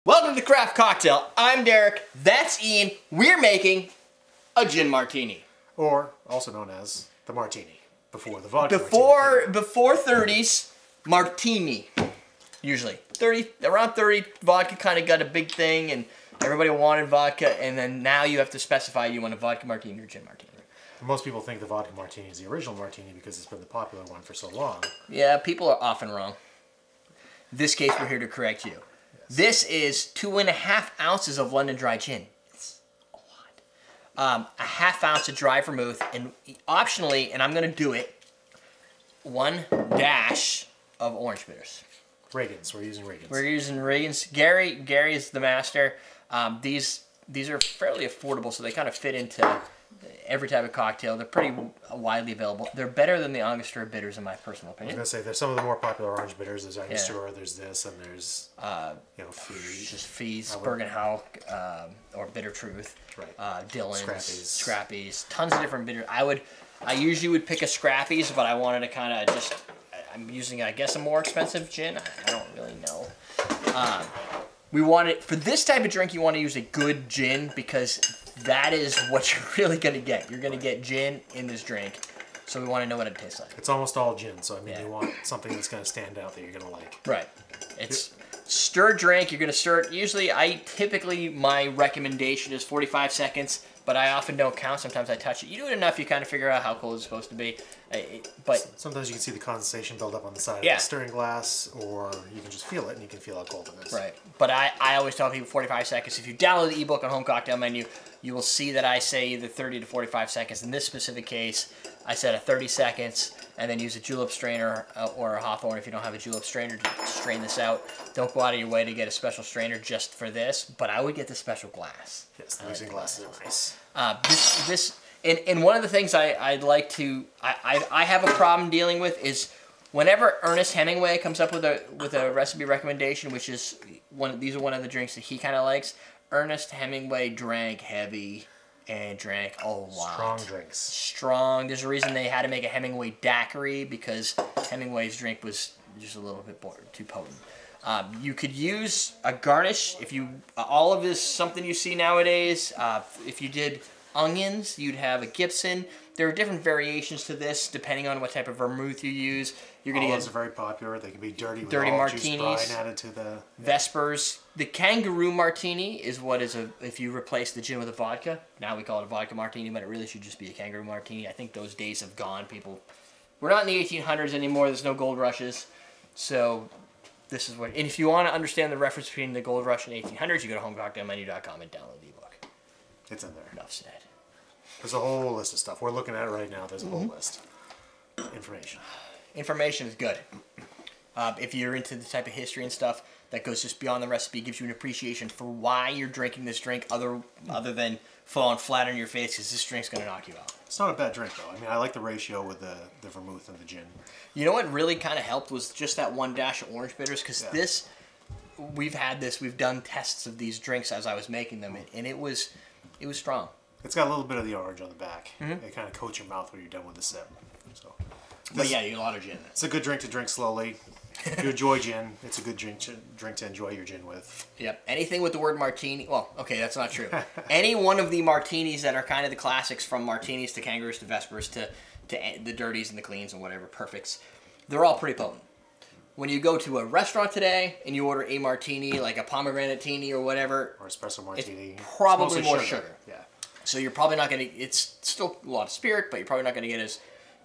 Welcome to Craft Cocktail. I'm Derek. That's Ian. We're making a gin martini. Or also known as the martini. Before the vodka martini. Before 30s, martini. Usually. Around 30, vodka kind of got a big thing and everybody wanted vodka, and then now you have to specify you want a vodka martini or gin martini. Most people think the vodka martini is the original martini because it's been the popular one for so long. Yeah, people are often wrong. In this case, we're here to correct you. Yes. This is 2.5 ounces of London dry gin. It's a lot. A half ounce of dry vermouth, and optionally, and I'm going to do it, 1 dash of orange bitters. Regan's. We're using Regan's. We're using Regan's. Gary is the master. These are fairly affordable, so they kind of fit into every type of cocktail. They're pretty widely available. They're better than the Angostura bitters, in my personal opinion. I was going to say, there's some of the more popular orange bitters. There's Angostura, there's this, and there's, Fees. Just Fees, Bergenhout, or Bitter Truth. Right. Dillon's, Scrappy's, tons of different bitters. I usually would pick a Scrappy's, but I wanted to kind of just, I'm using, I guess, a more expensive gin. I don't really know. For this type of drink, you want to use a good gin because that is what you're really going to get. You're going to get gin in this drink, so we want to know what it tastes like. It's almost all gin, so I mean, you want something that's going to stand out that you're going to like. Right. It's stir drink. You're going to stir it. Usually, my recommendation is 45 seconds, but I often don't count. Sometimes I touch it. You do it enough, you kind of figure out how cold it's supposed to be. But sometimes you can see the condensation build up on the side of the stirring glass, or you can just feel it, and you can feel how cold it is. Right. But I always tell people 45 seconds. If you download the ebook on Home Cocktail Menu, you will see that I say either 30 to 45 seconds. In this specific case, I said a 30 seconds, and then use a julep strainer or a Hawthorne if you don't have a julep strainer to strain this out. Don't go out of your way to get a special strainer just for this, but I would get the special glass. Yes, the mixing glasses are nice. And one of the things I have a problem dealing with is whenever Ernest Hemingway comes up with a recipe recommendation, which is these are one of the drinks that he kind of likes. Ernest Hemingway drank heavy and drank a lot. Strong drinks. Strong. There's a reason they had to make a Hemingway daiquiri because Hemingway's drink was just a little bit too potent. You could use a garnish all of this something you see nowadays. If you did onions, you'd have a Gibson. There are different variations to this depending on what type of vermouth you use. You're going to get. Those are very popular. They can be dirty martinis, juice brine added to the Vespers. The kangaroo martini is what is if you replace the gin with a vodka. Now we call it a vodka martini, but it really should just be a kangaroo martini. I think those days have gone. We're not in the 1800s anymore. There's no gold rushes, so. This is what, and if you want to understand the reference between the gold rush and 1800s, you go to homecocktailmenu.com and download the ebook. It's in there. Enough said. There's a whole list of stuff. We're looking at it right now. There's a whole list. Information. Information is good. If you're into the type of history and stuff that goes just beyond the recipe, gives you an appreciation for why you're drinking this drink other than falling flat on your face because this drink's going to knock you out. It's not a bad drink, though. I mean, I like the ratio with the vermouth and the gin. You know what really kind of helped was just that 1 dash of orange bitters, because we've done tests of these drinks as I was making them, and it was strong. It's got a little bit of the orange on the back. It kind of coats your mouth when you're done with the sip. So, but yeah, you get a lot of gin. It's a good drink to drink slowly. If you enjoy gin, it's a good drink to enjoy your gin with. Yep. Anything with the word martini. Well, okay, that's not true. Any one of the martinis that are kind of the classics, from martinis to kangaroos to Vespers to the dirties and the cleans and whatever perfects, they're all pretty potent. When you go to a restaurant today and you order a martini, like a pomegranatini or whatever, or espresso martini, it's probably more sugar. Yeah. So you're probably not going to. It's still a lot of spirit, but you're probably not going to get as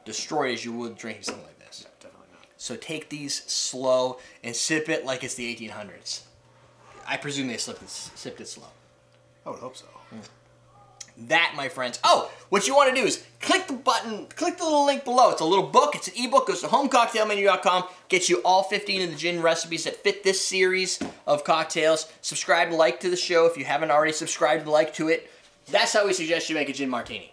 destroyed as you would drinking something like this. Yeah, definitely not. So take these slow and sip it like it's the 1800s. I presume they sipped it slow. I would hope so. That, my friends. Oh, what you want to do is click the button, click the little link below. It's a little book. It's an ebook. Goes to homecocktailmenu.com. Gets you all 15 of the gin recipes that fit this series of cocktails. Subscribe and like to the show if you haven't already subscribed and liked to it. That's how we suggest you make a gin martini.